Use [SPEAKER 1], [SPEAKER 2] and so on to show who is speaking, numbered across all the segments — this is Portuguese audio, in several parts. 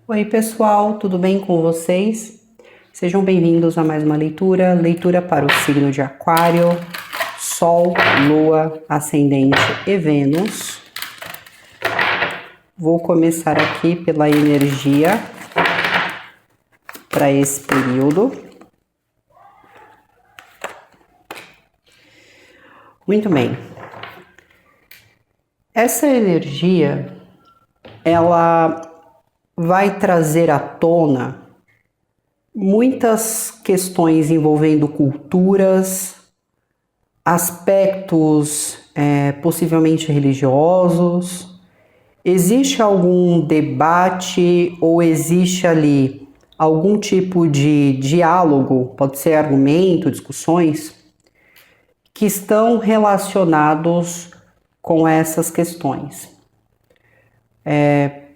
[SPEAKER 1] Oi, pessoal, tudo bem com vocês? Sejam bem-vindos a mais uma leitura para o signo de Aquário, Sol, Lua, Ascendente e Vênus. Vou começar aqui pela energia para esse período. Muito bem. Essa energia, ela vai trazer à tona muitas questões envolvendo culturas, aspectos possivelmente religiosos. Existe algum debate ou existe ali algum tipo de diálogo, pode ser argumento, discussões, que estão relacionados com essas questões.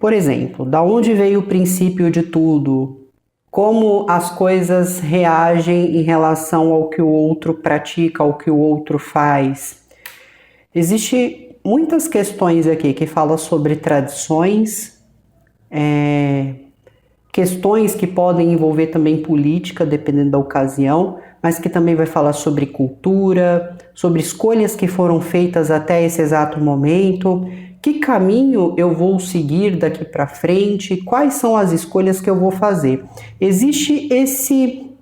[SPEAKER 1] Por exemplo, da onde veio o princípio de tudo? Como as coisas reagem em relação ao que o outro pratica, ao que o outro faz? Existem muitas questões aqui que falam sobre tradições, questões que podem envolver também política, dependendo da ocasião, mas que também vai falar sobre cultura, sobre escolhas que foram feitas até esse exato momento. Que caminho eu vou seguir daqui para frente? Quais são as escolhas que eu vou fazer? Existe esse,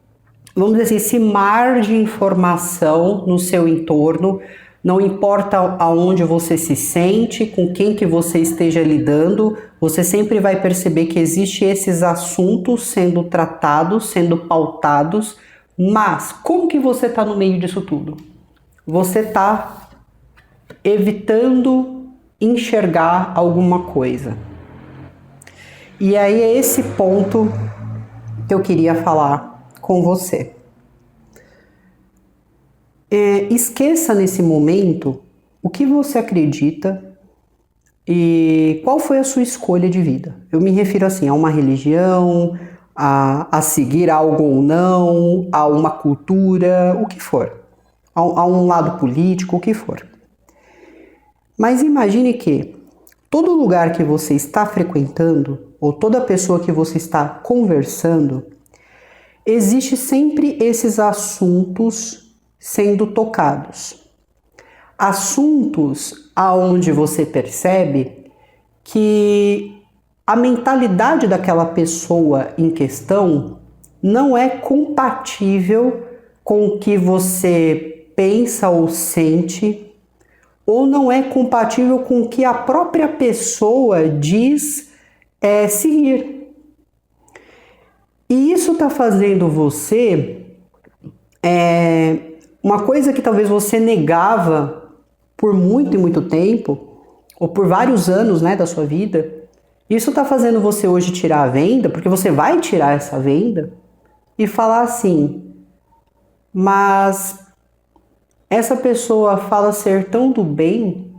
[SPEAKER 1] vamos dizer assim, esse mar de informação no seu entorno, não importa aonde você se sente, com quem que você esteja lidando, você sempre vai perceber que existem esses assuntos sendo tratados, sendo pautados, mas como que você está no meio disso tudo? Você está evitando enxergar alguma coisa. E aí é esse ponto que eu queria falar com você. Esqueça nesse momento o que você acredita e qual foi a sua escolha de vida. Eu me refiro assim a uma religião, a seguir algo ou não, a uma cultura, o que for, a um lado político, o que for. Mas imagine que todo lugar que você está frequentando, ou toda pessoa que você está conversando, existe sempre esses assuntos sendo tocados. Assuntos aonde você percebe que a mentalidade daquela pessoa em questão não é compatível com o que você pensa ou sente, ou não é compatível com o que a própria pessoa diz seguir. E isso está fazendo você uma coisa que talvez você negava por muito e muito tempo, ou por vários anos, né, da sua vida. Isso está fazendo você hoje tirar a venda, porque você vai tirar essa venda e falar assim, mas essa pessoa fala ser tão do bem,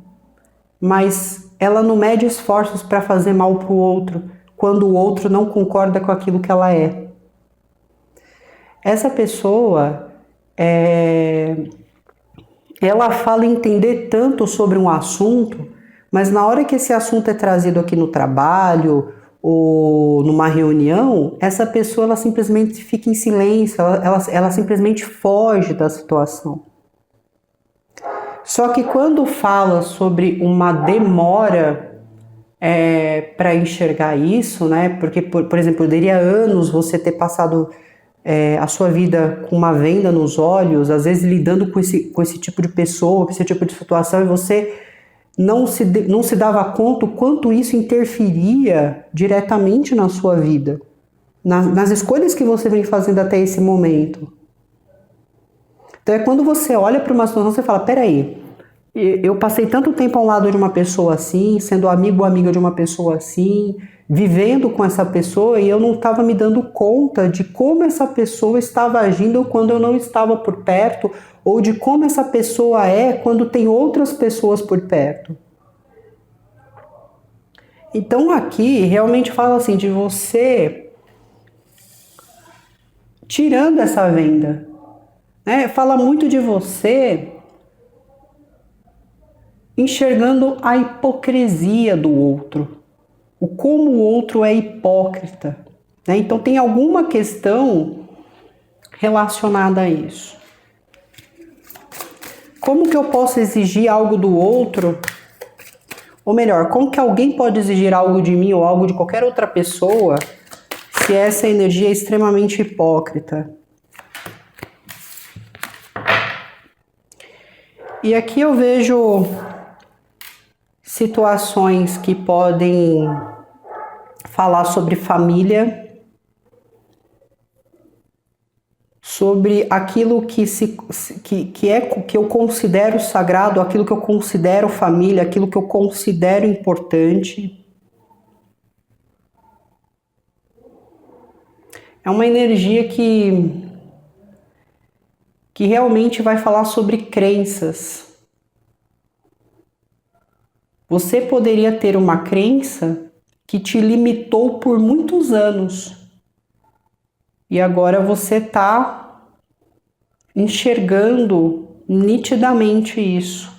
[SPEAKER 1] mas ela não mede esforços para fazer mal para o outro, quando o outro não concorda com aquilo que ela é. Essa pessoa, ela fala entender tanto sobre um assunto, mas na hora que esse assunto é trazido aqui no trabalho ou numa reunião, essa pessoa ela simplesmente fica em silêncio, ela simplesmente foge da situação. Só que quando fala sobre uma demora para enxergar isso, né? Porque, por exemplo, poderia anos você ter passado a sua vida com uma venda nos olhos, às vezes lidando com esse tipo de pessoa, com esse tipo de situação, e você não se dava conta o quanto isso interferia diretamente na sua vida, nas escolhas que você vem fazendo até esse momento. Então é quando você olha para uma situação, você fala, peraí, eu passei tanto tempo ao lado de uma pessoa assim, sendo amigo ou amiga de uma pessoa assim, vivendo com essa pessoa, e eu não estava me dando conta de como essa pessoa estava agindo quando eu não estava por perto, ou de como essa pessoa é quando tem outras pessoas por perto. Então aqui realmente fala assim de você tirando essa venda, né? Fala muito de você enxergando a hipocrisia do outro. o como o outro é hipócrita, né? Então tem alguma questão relacionada a isso. Como que eu posso exigir algo do outro? Ou melhor, como que alguém pode exigir algo de mim ou algo de qualquer outra pessoa se essa energia é extremamente hipócrita? E aqui eu vejo situações que podem falar sobre família, sobre aquilo que eu considero sagrado, aquilo que eu considero família, aquilo que eu considero importante. É uma energia que realmente vai falar sobre crenças. Você poderia ter uma crença que te limitou por muitos anos. E agora você está enxergando nitidamente isso.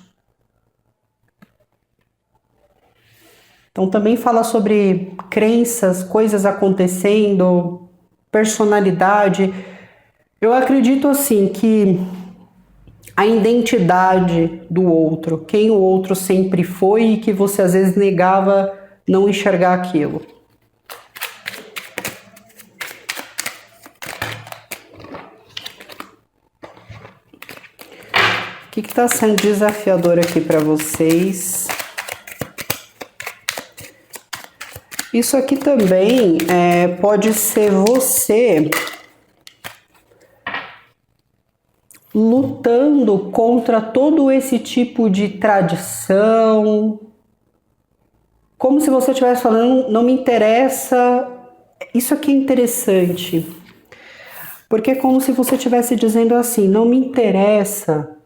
[SPEAKER 1] Então também fala sobre crenças, coisas acontecendo, personalidade. Eu acredito assim que a identidade do outro, quem o outro sempre foi e que você às vezes negava não enxergar aquilo. O que está sendo desafiador aqui para vocês? Isso aqui também pode ser você lutando contra todo esse tipo de tradição, como se você estivesse falando, não me interessa. Isso aqui é interessante, porque é como se você estivesse dizendo assim, não me interessa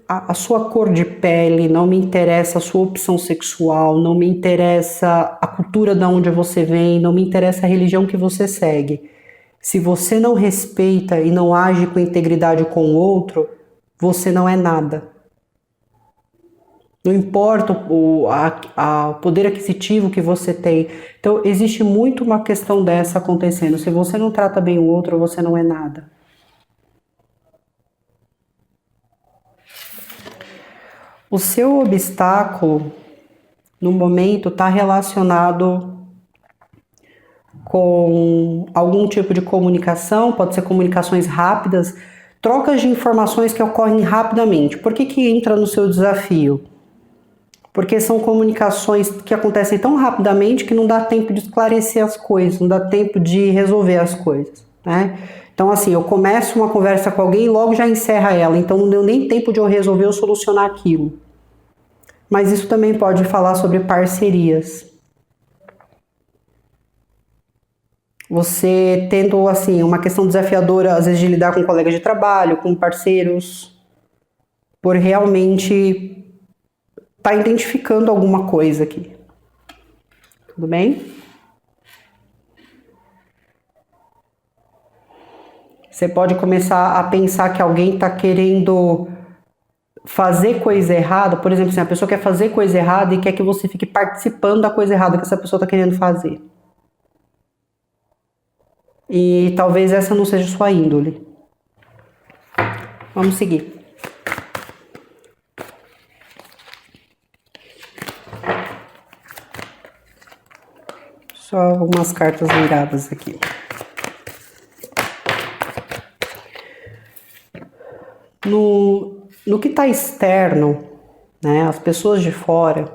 [SPEAKER 1] a sua cor de pele, não me interessa a sua opção sexual, não me interessa a cultura de onde você vem, não me interessa a religião que você segue. Se você não respeita e não age com integridade com o outro, você não é nada. Não importa o poder aquisitivo que você tem. Então, existe muito uma questão dessa acontecendo. Se você não trata bem o outro, você não é nada. O seu obstáculo, no momento, está relacionado com algum tipo de comunicação, pode ser comunicações rápidas, trocas de informações que ocorrem rapidamente. Por que entra no seu desafio? Porque são comunicações que acontecem tão rapidamente que não dá tempo de esclarecer as coisas, não dá tempo de resolver as coisas, né? Então, assim, eu começo uma conversa com alguém e logo já encerra ela, então não deu nem tempo de eu resolver ou solucionar aquilo. Mas isso também pode falar sobre parcerias. Você tendo, assim, uma questão desafiadora, às vezes, de lidar com colegas de trabalho, com parceiros, por realmente estar identificando alguma coisa aqui. Tudo bem? Você pode começar a pensar que alguém está querendo fazer coisa errada. Por exemplo, se a pessoa quer fazer coisa errada e quer que você fique participando da coisa errada que essa pessoa está querendo fazer. E talvez essa não seja sua índole. Vamos seguir. Só algumas cartas viradas aqui. No que está externo, né, as pessoas de fora,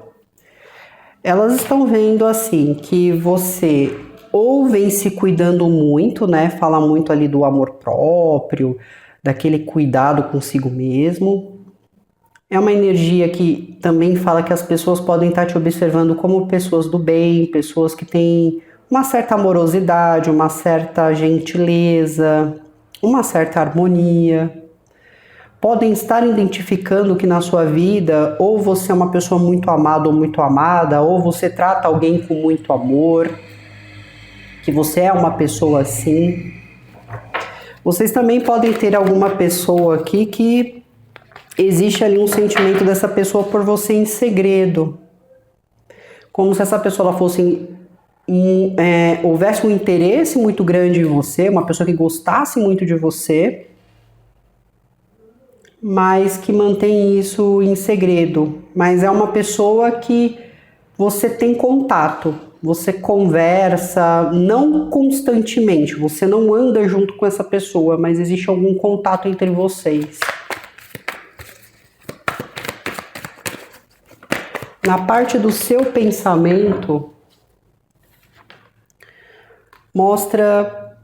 [SPEAKER 1] elas estão vendo assim que você ou vem se cuidando muito, né, fala muito ali do amor próprio, daquele cuidado consigo mesmo. É uma energia que também fala que as pessoas podem estar te observando como pessoas do bem, pessoas que têm uma certa amorosidade, uma certa gentileza, uma certa harmonia. Podem estar identificando que na sua vida ou você é uma pessoa muito amada ou muito amada, ou você trata alguém com muito amor, que você é uma pessoa assim. Vocês também podem ter alguma pessoa aqui que existe ali um sentimento dessa pessoa por você em segredo. como se essa pessoa ela fosse houvesse um interesse muito grande em você, uma pessoa que gostasse muito de você, mas que mantém isso em segredo. Mas é uma pessoa que você tem contato, você conversa, não constantemente, você não anda junto com essa pessoa, mas existe algum contato entre vocês. Na parte do seu pensamento, mostra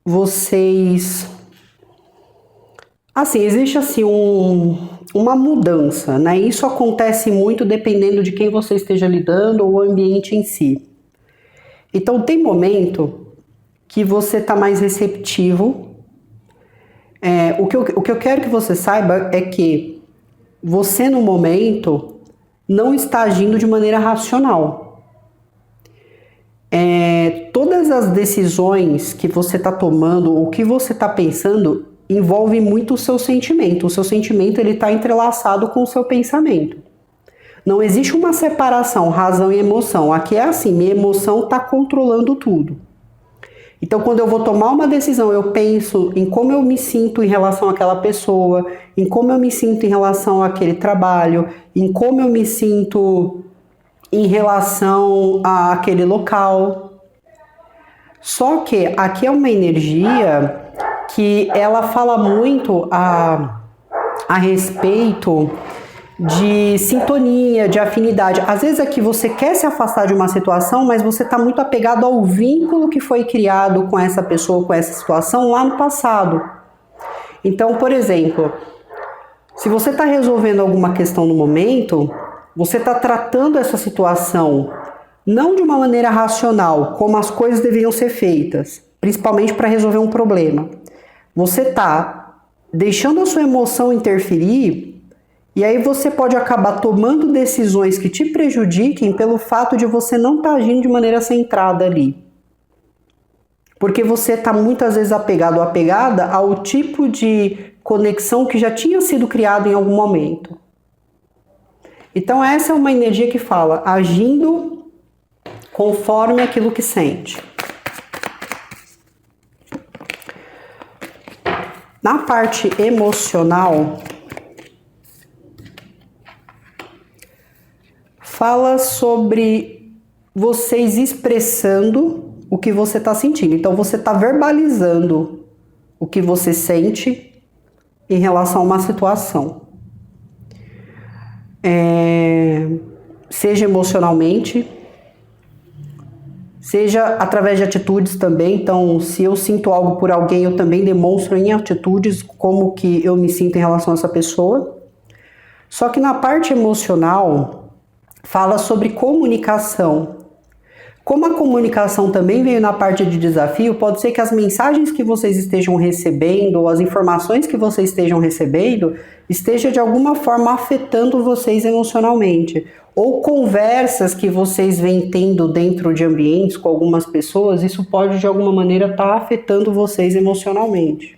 [SPEAKER 1] vocês... Assim, existe assim uma mudança, né? Isso acontece muito dependendo de quem você esteja lidando ou o ambiente em si. Então, tem momento que você está mais receptivo. O que eu quero que você saiba é que você, no momento, não está agindo de maneira racional. Todas as decisões que você está tomando, o que você está pensando, envolve muito o seu sentimento. O seu sentimento está entrelaçado com o seu pensamento. Não existe uma separação, razão e emoção. Aqui é assim, minha emoção está controlando tudo. Então, quando eu vou tomar uma decisão, eu penso em como eu me sinto em relação àquela pessoa, em como eu me sinto em relação àquele trabalho, em como eu me sinto em relação àquele local. Só que aqui é uma energia que ela fala muito a respeito de sintonia, de afinidade. Às vezes aqui você quer se afastar de uma situação, mas você está muito apegado ao vínculo que foi criado com essa pessoa, com essa situação lá no passado. Então, por exemplo, se você está resolvendo alguma questão no momento, você está tratando essa situação não de uma maneira racional, como as coisas deveriam ser feitas, principalmente para resolver um problema. Você está deixando a sua emoção interferir, e aí você pode acabar tomando decisões que te prejudiquem pelo fato de você não estar agindo de maneira centrada ali. Porque você está muitas vezes apegado ou apegada ao tipo de conexão que já tinha sido criado em algum momento. Então essa é uma energia que fala agindo conforme aquilo que sente. Na parte emocional, fala sobre vocês expressando o que você está sentindo. Então você está verbalizando o que você sente em relação a uma situação. Seja emocionalmente, seja através de atitudes também. Então, se eu sinto algo por alguém, eu também demonstro em atitudes como que eu me sinto em relação a essa pessoa. Só que na parte emocional, fala sobre comunicação. Como a comunicação também veio na parte de desafio, pode ser que as mensagens que vocês estejam recebendo, ou as informações que vocês estejam recebendo, esteja de alguma forma afetando vocês emocionalmente. Ou conversas que vocês vêm tendo dentro de ambientes com algumas pessoas, isso pode de alguma maneira estar afetando vocês emocionalmente.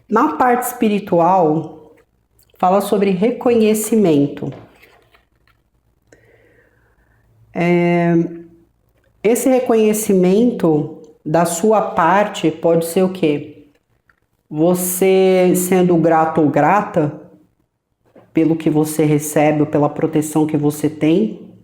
[SPEAKER 1] Na parte espiritual, fala sobre reconhecimento. Esse reconhecimento da sua parte pode ser o quê? Você sendo grato ou grata pelo que você recebe ou pela proteção que você tem.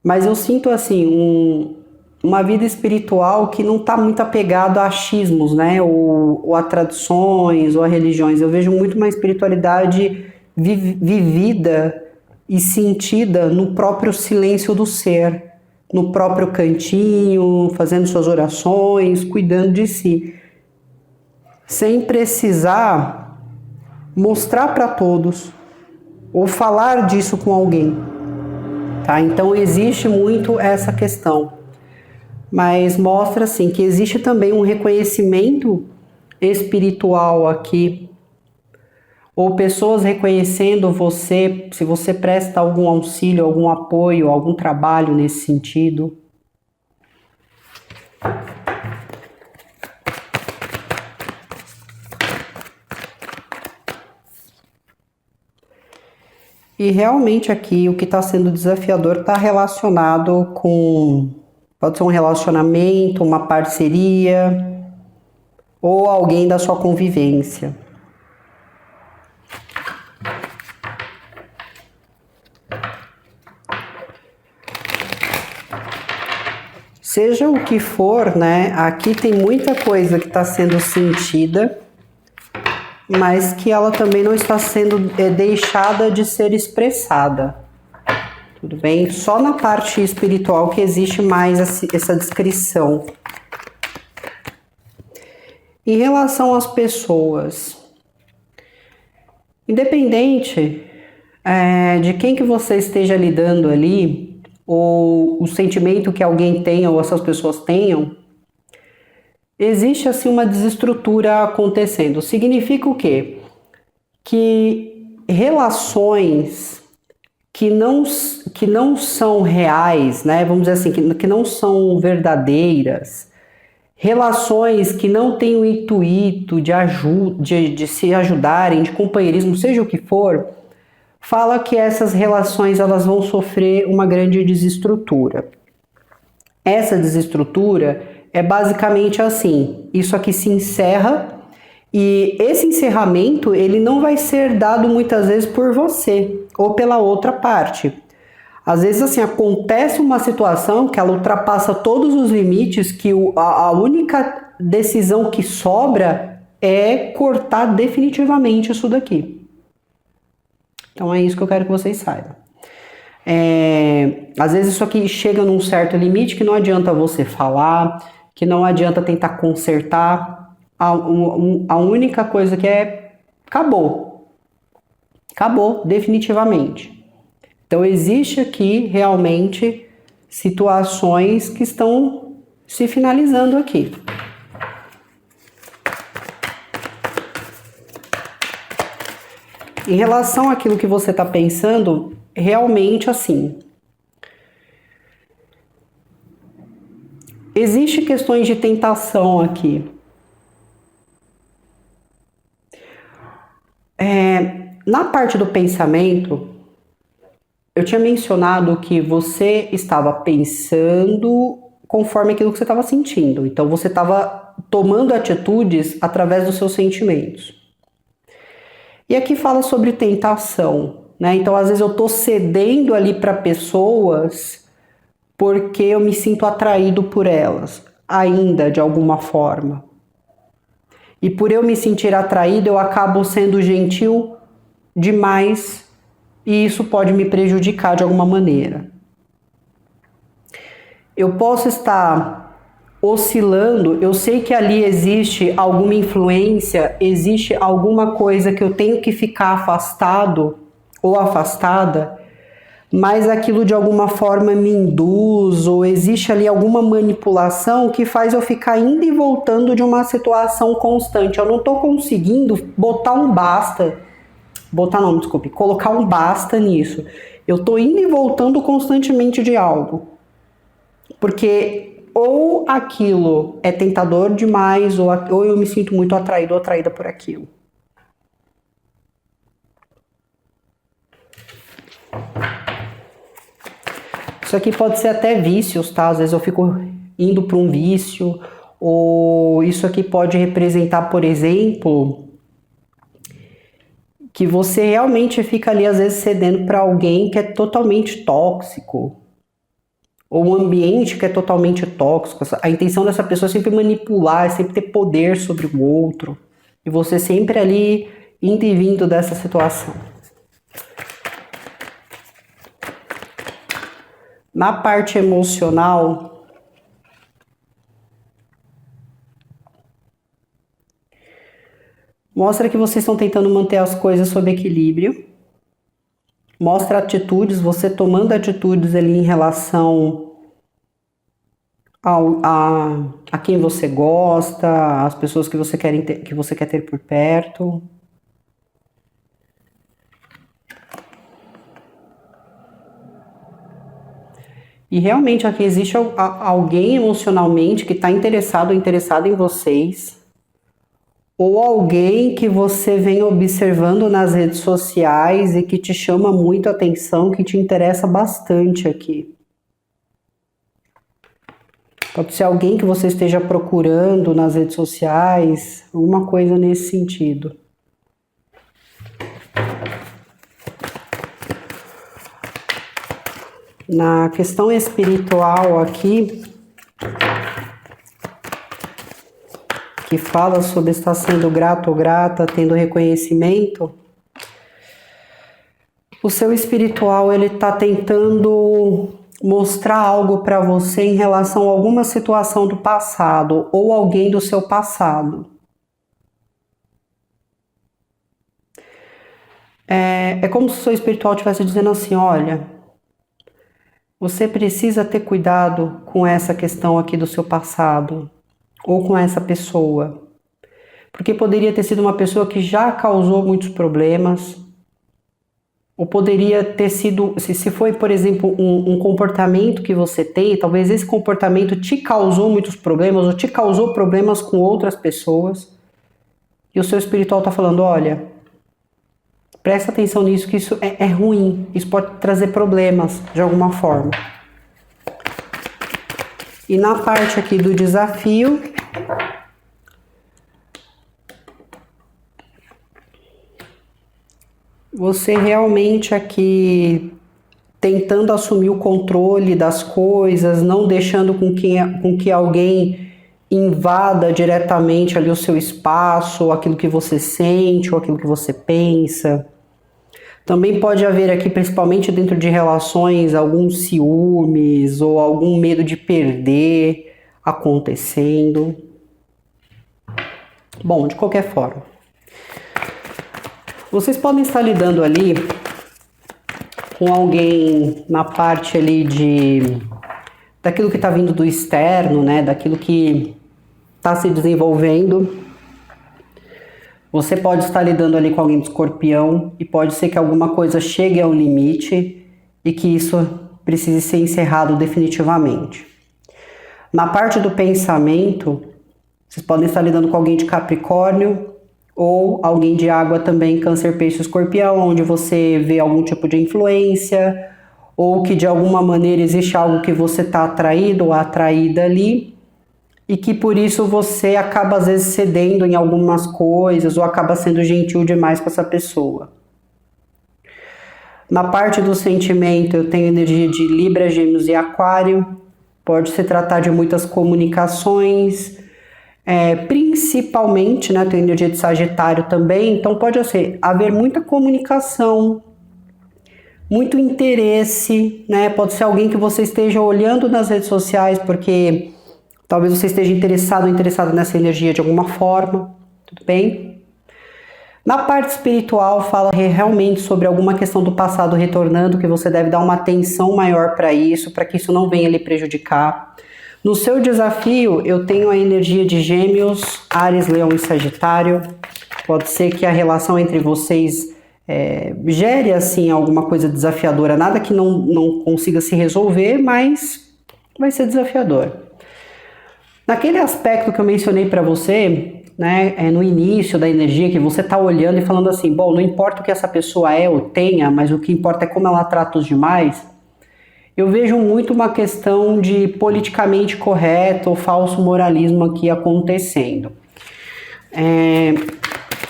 [SPEAKER 1] Mas eu sinto assim, uma vida espiritual que não está muito apegado a achismos, né? Ou a tradições, ou a religiões. Eu vejo muito uma espiritualidade vivida e sentida no próprio silêncio do ser, no próprio cantinho, fazendo suas orações, cuidando de si, sem precisar mostrar para todos ou falar disso com alguém, tá? Então existe muito essa questão. Mas mostra assim que existe também um reconhecimento espiritual aqui, ou pessoas reconhecendo você, se você presta algum auxílio, algum apoio, algum trabalho nesse sentido. E realmente aqui o que está sendo desafiador está relacionado com, pode ser um relacionamento, uma parceria ou alguém da sua convivência. Seja o que for, né? Aqui tem muita coisa que está sendo sentida, mas que ela também não está sendo deixada de ser expressada. Tudo bem? Só na parte espiritual que existe mais essa descrição. Em relação às pessoas, independente de quem que você esteja lidando ali, ou o sentimento que alguém tenha ou essas pessoas tenham, existe assim uma desestrutura acontecendo. Significa o quê? Que relações que não são reais, né? Vamos dizer assim, que não são verdadeiras, relações que não têm o intuito de se ajudarem, de companheirismo, seja o que for, fala que essas relações elas vão sofrer uma grande desestrutura. Essa desestrutura é basicamente assim, isso aqui se encerra e esse encerramento ele não vai ser dado muitas vezes por você ou pela outra parte. Às vezes assim acontece uma situação que ela ultrapassa todos os limites que a única decisão que sobra é cortar definitivamente isso daqui. Então é isso que eu quero que vocês saibam. Às vezes isso aqui chega num certo limite que não adianta você falar, que não adianta tentar consertar. A única coisa que acabou. Acabou definitivamente. Então existe aqui realmente situações que estão se finalizando aqui. Em relação àquilo que você está pensando, realmente assim, existe questões de tentação aqui. Na parte do pensamento, eu tinha mencionado que você estava pensando conforme aquilo que você estava sentindo. Então você estava tomando atitudes através dos seus sentimentos. E aqui fala sobre tentação, né? Então às vezes eu estou cedendo ali para pessoas porque eu me sinto atraído por elas, ainda de alguma forma. E por eu me sentir atraído, eu acabo sendo gentil demais e isso pode me prejudicar de alguma maneira. Eu posso estar oscilando, eu sei que ali existe alguma influência, existe alguma coisa que eu tenho que ficar afastado ou afastada, mas aquilo de alguma forma me induz, ou existe ali alguma manipulação que faz eu ficar indo e voltando de uma situação constante. Eu não estou conseguindo colocar um basta nisso. Eu estou indo e voltando constantemente de algo. Porque ou aquilo é tentador demais, ou eu me sinto muito atraído ou atraída por aquilo. Isso aqui pode ser até vícios, tá? Às vezes eu fico indo para um vício, ou isso aqui pode representar, por exemplo, que você realmente fica ali às vezes cedendo para alguém que é totalmente tóxico, ou um ambiente que é totalmente tóxico. A intenção dessa pessoa é sempre manipular, é sempre ter poder sobre o outro, e você sempre ali indo e vindo dessa situação. Na parte emocional, mostra que vocês estão tentando manter as coisas sob equilíbrio. Mostra atitudes, você tomando atitudes ali em relação a quem você gosta, as pessoas que você quer ter por perto. E realmente aqui existe alguém emocionalmente que está interessado ou interessada em vocês, ou alguém que você vem observando nas redes sociais e que te chama muito a atenção, que te interessa bastante aqui. Pode ser alguém que você esteja procurando nas redes sociais, alguma coisa nesse sentido. Na questão espiritual aqui, que fala sobre estar sendo grato ou grata, tendo reconhecimento, o seu espiritual ele está tentando mostrar algo para você em relação a alguma situação do passado ou alguém do seu passado. É como se o seu espiritual estivesse dizendo assim, olha, você precisa ter cuidado com essa questão aqui do seu passado ou com essa pessoa, porque poderia ter sido uma pessoa que já causou muitos problemas, ou poderia ter sido, se foi, por exemplo, um comportamento que você tem, talvez esse comportamento te causou muitos problemas, ou te causou problemas com outras pessoas, e o seu espiritual está falando, olha, presta atenção nisso, que isso é ruim, isso pode trazer problemas de alguma forma. E na parte aqui do desafio, você realmente aqui tentando assumir o controle das coisas, não deixando com que alguém invada diretamente ali o seu espaço, ou aquilo que você sente, ou aquilo que você pensa. Também pode haver aqui, principalmente dentro de relações, alguns ciúmes ou algum medo de perder acontecendo. Bom, de qualquer forma, vocês podem estar lidando ali com alguém na parte ali daquilo que está vindo do externo, né? Daquilo que está se desenvolvendo. Você pode estar lidando ali com alguém de Escorpião e pode ser que alguma coisa chegue ao limite e que isso precise ser encerrado definitivamente. Na parte do pensamento, vocês podem estar lidando com alguém de Capricórnio ou alguém de água também, Câncer, Peixe, Escorpião, onde você vê algum tipo de influência ou que de alguma maneira existe algo que você está atraído ou atraída ali e que por isso você acaba às vezes cedendo em algumas coisas ou acaba sendo gentil demais com essa pessoa. Na parte do sentimento eu tenho energia de Libra, Gêmeos e Aquário, pode se tratar de muitas comunicações, principalmente, né, tem energia de Sagitário também, então pode haver muita comunicação, muito interesse, né, pode ser alguém que você esteja olhando nas redes sociais porque talvez você esteja interessado ou interessada nessa energia de alguma forma, tudo bem? Na parte espiritual fala realmente sobre alguma questão do passado retornando, que você deve dar uma atenção maior para que isso não venha lhe prejudicar. No seu desafio, eu tenho a energia de Gêmeos, Áries, Leão e Sagitário. Pode ser que a relação entre vocês gere assim alguma coisa desafiadora, nada que não consiga se resolver, mas vai ser desafiador. Naquele aspecto que eu mencionei para você, né, no início da energia, que você está olhando e falando assim, bom, não importa o que essa pessoa é ou tenha, mas o que importa é como ela trata os demais. Eu vejo muito uma questão de politicamente correto ou falso moralismo aqui acontecendo.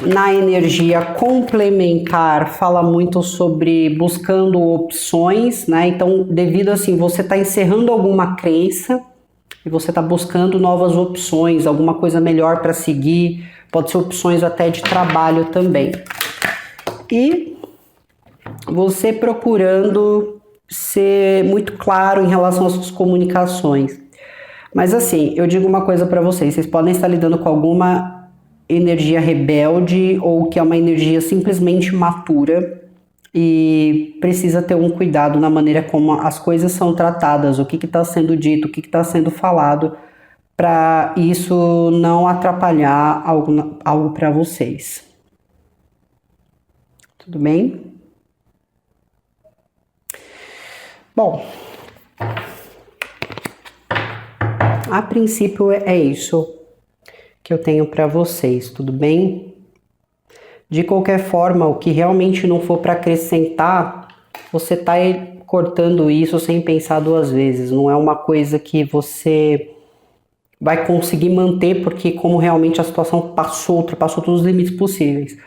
[SPEAKER 1] Na energia complementar, fala muito sobre buscando opções, né? Então, devido assim, você está encerrando alguma crença e você está buscando novas opções, alguma coisa melhor para seguir, pode ser opções até de trabalho também. E você procurando ser muito claro em relação às suas comunicações. Mas assim, eu digo uma coisa para vocês podem estar lidando com alguma energia rebelde ou que é uma energia simplesmente matura e precisa ter um cuidado na maneira como as coisas são tratadas, o que está sendo dito, o que está sendo falado, para isso não atrapalhar algo para vocês. Tudo bem? Bom, a princípio é isso que eu tenho para vocês, tudo bem? De qualquer forma, o que realmente não for para acrescentar, você tá cortando isso sem pensar duas vezes. Não é uma coisa que você vai conseguir manter, porque como realmente a situação ultrapassou todos os limites possíveis.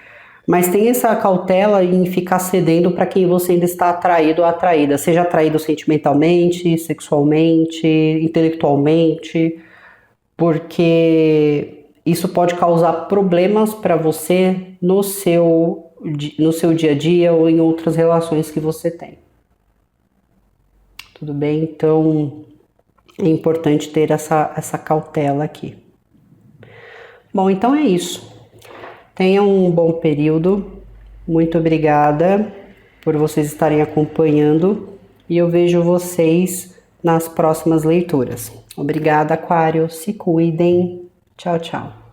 [SPEAKER 1] Mas tem essa cautela em ficar cedendo para quem você ainda está atraído ou atraída, seja atraído sentimentalmente, sexualmente, intelectualmente, porque isso pode causar problemas para você no seu dia a dia ou em outras relações que você tem. Tudo bem? Então é importante ter essa cautela aqui. Bom, então é isso. Tenham um bom período. Muito obrigada por vocês estarem acompanhando e eu vejo vocês nas próximas leituras. Obrigada, Aquário. Se cuidem. Tchau, tchau.